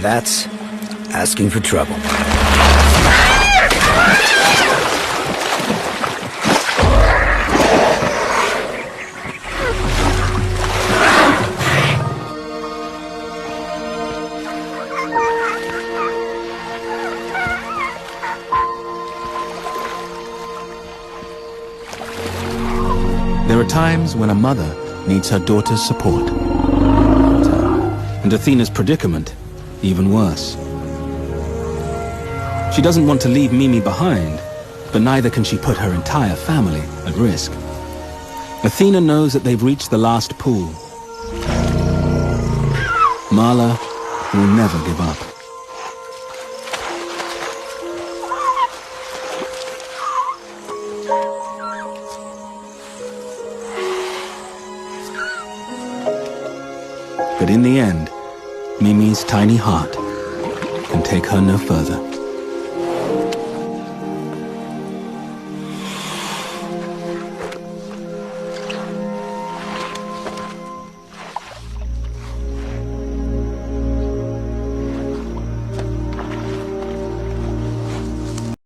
That's asking for trouble. There are times when a mother needs her daughter's support. And Athena's predicament, even worse. She doesn't want to leave Mimi behind, but neither can she put her entire family at risk. Athena knows that they've reached the last pool. Marla will never give up. But in the end, Mimi's tiny heart can take her no further.